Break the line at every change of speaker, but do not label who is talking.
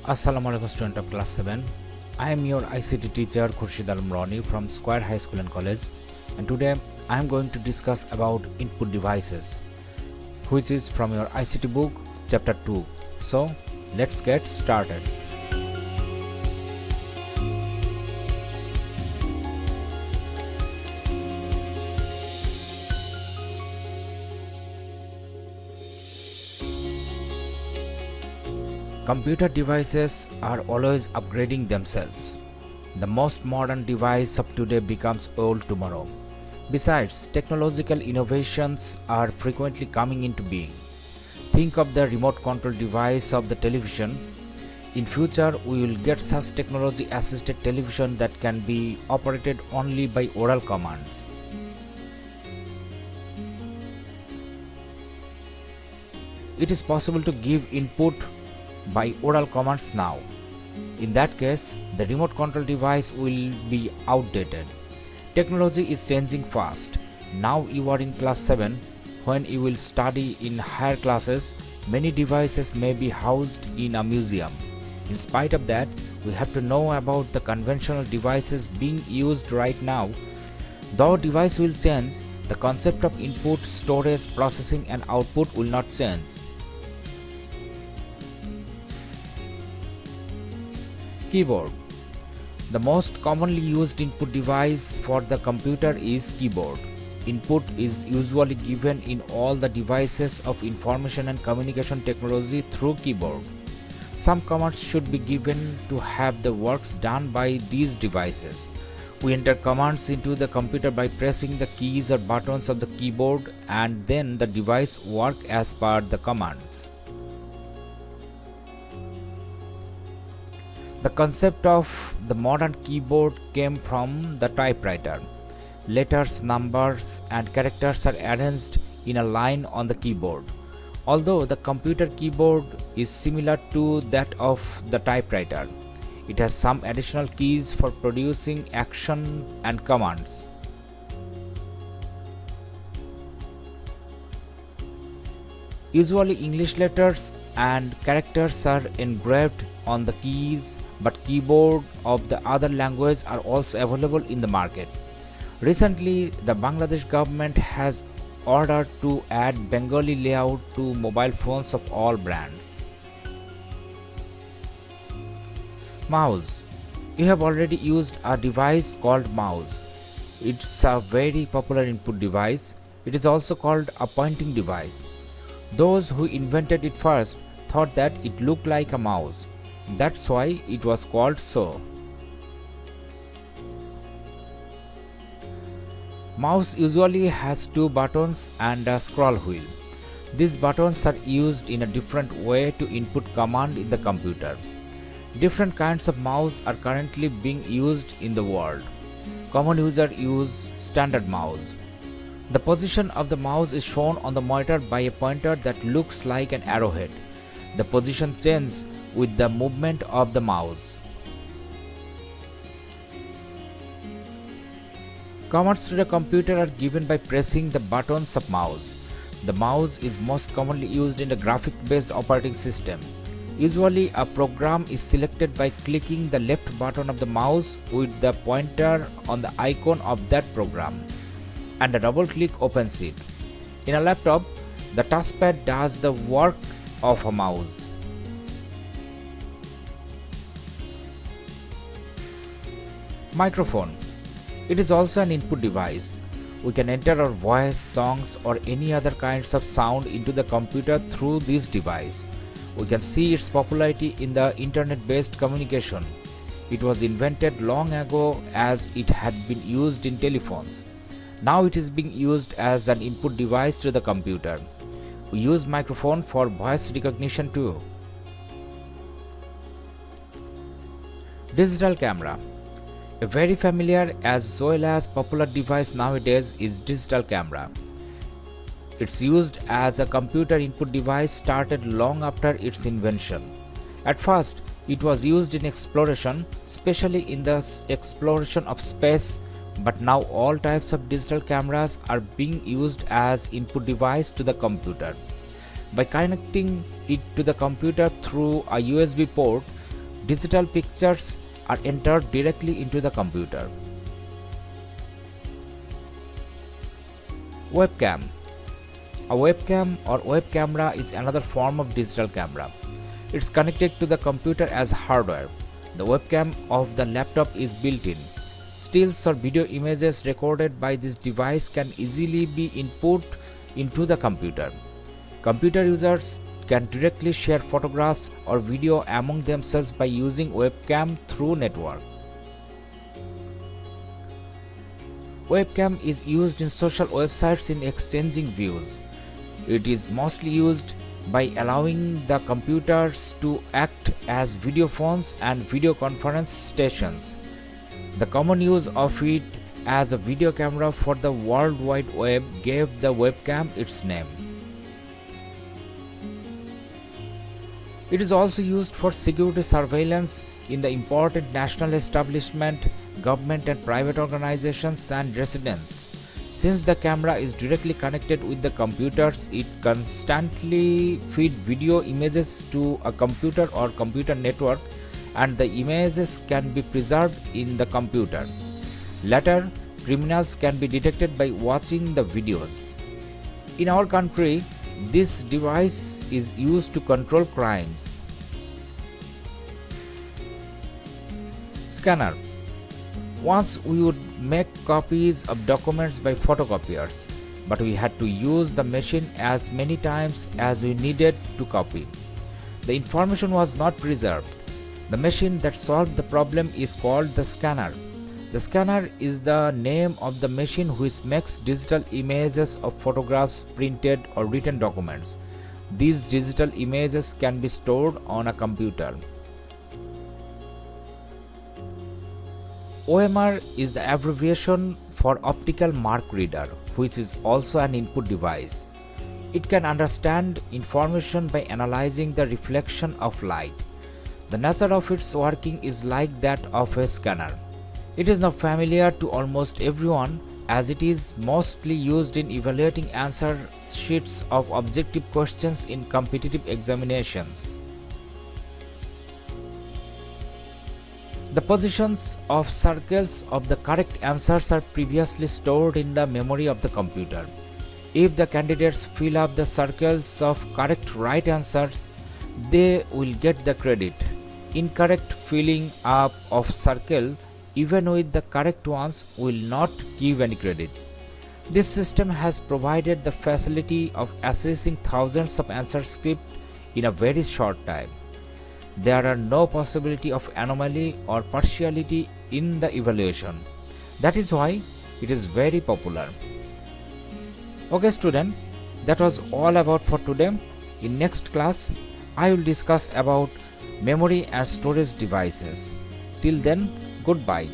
Assalamualaikum student of class 7. I am your ICT teacher Khurshid Alam Rani from Square High School and College, and today I am going to discuss about input devices, which is from your ICT book chapter 2. So let's get started. Computer devices are always upgrading themselves. The most modern device of today becomes old tomorrow. Besides, technological innovations are frequently coming into being. Think of the remote control device of the television. In future, we will get such technology assisted television that can be operated only by oral commands. It is possible to give input by oral commands now. In that case, the remote control device will be outdated. Technology is changing fast. Now you are in class 7. When you will study in higher classes, many devices may be housed in a museum. In spite of that, we have to know about the conventional devices being used right now. Though device will change, the concept of input, storage, processing and output will not change. Keyboard. The most commonly used input device for the computer is keyboard. Input is usually given in all the devices of information and communication technology through keyboard. Some commands should be given to have the works done by these devices. We enter commands into the computer by pressing the keys or buttons of the keyboard, and then the device works as per the commands. The concept of the modern keyboard came from the typewriter. Letters, numbers, and characters are arranged in a line on the keyboard. Although the computer keyboard is similar to that of the typewriter, it has some additional keys for producing action and commands. Usually English letters and characters are engraved on the keys, but keyboard of the other language are also available in the market. Recently, the Bangladesh government has ordered to add Bengali layout to mobile phones of all brands. Mouse. You have already used a device called mouse. It's a very popular input device. It is also called a pointing device. Those who invented it first thought that it looked like a mouse. That's why it was called so. Mouse usually has two buttons and a scroll wheel. These buttons are used in a different way to input command in the computer. Different kinds of mouse are currently being used in the world. Common users use standard mouse. The position of the mouse is shown on the monitor by a pointer that looks like an arrowhead. The position changes with the movement of the mouse. Commands to the computer are given by pressing the buttons of mouse. The mouse is most commonly used in the graphic-based operating system. Usually, a program is selected by clicking the left button of the mouse with the pointer on the icon of that program, and a double click opens it. In a laptop, the touchpad does the work of a mouse. Microphone. It is also an input device. We can enter our voice, songs or any other kinds of sound into the computer through this device. We can see its popularity in the internet-based communication. It was invented long ago as it had been used in telephones. Now it is being used as an input device to the computer. We use microphone for voice recognition too. Digital camera. A very familiar as well as popular device nowadays is digital camera. It's used as a computer input device started long after its invention. At first, it was used in exploration, especially in the exploration of space, but now all types of digital cameras are being used as input device to the computer. By connecting it to the computer through a USB port, digital pictures are entered directly into the computer. Webcam. A webcam or web camera is another form of digital camera. It's connected to the computer as hardware. The webcam of the laptop is built-in. Stills or video images recorded by this device can easily be input into the computer. Computer users can directly share photographs or video among themselves by using webcam through network. Webcam is used in social websites in exchanging views. It is mostly used by allowing the computers to act as video phones and video conference stations. The common use of it as a video camera for the World Wide Web gave the webcam its name. It is also used for security surveillance in the important national establishment, government and private organizations and residents. Since the camera is directly connected with the computers, it constantly feeds video images to a computer or computer network, and the images can be preserved in the computer. Later, criminals can be detected by watching the videos. In our country, this device is used to control crimes. Scanner. Once we would make copies of documents by photocopiers, but we had to use the machine as many times as we needed to copy. The information was not preserved. The machine that solved the problem is called the scanner. The scanner is the name of the machine which makes digital images of photographs, printed or written documents. These digital images can be stored on a computer. OMR is the abbreviation for optical mark reader, which is also an input device. It can understand information by analyzing the reflection of light. The nature of its working is like that of a scanner. It is now familiar to almost everyone as it is mostly used in evaluating answer sheets of objective questions in competitive examinations. The positions of circles of the correct answers are previously stored in the memory of the computer. If the candidates fill up the circles of correct right answers, they will get the credit. Incorrect filling up of circle, even with the correct ones, will not give any credit. This system has provided the facility of assessing thousands of answer scripts in a very short time. There are no possibility of anomaly or partiality in the evaluation. That is why it is very popular. Okay student, that was all about for today. In next class, I will discuss about memory and storage devices. Till then, goodbye.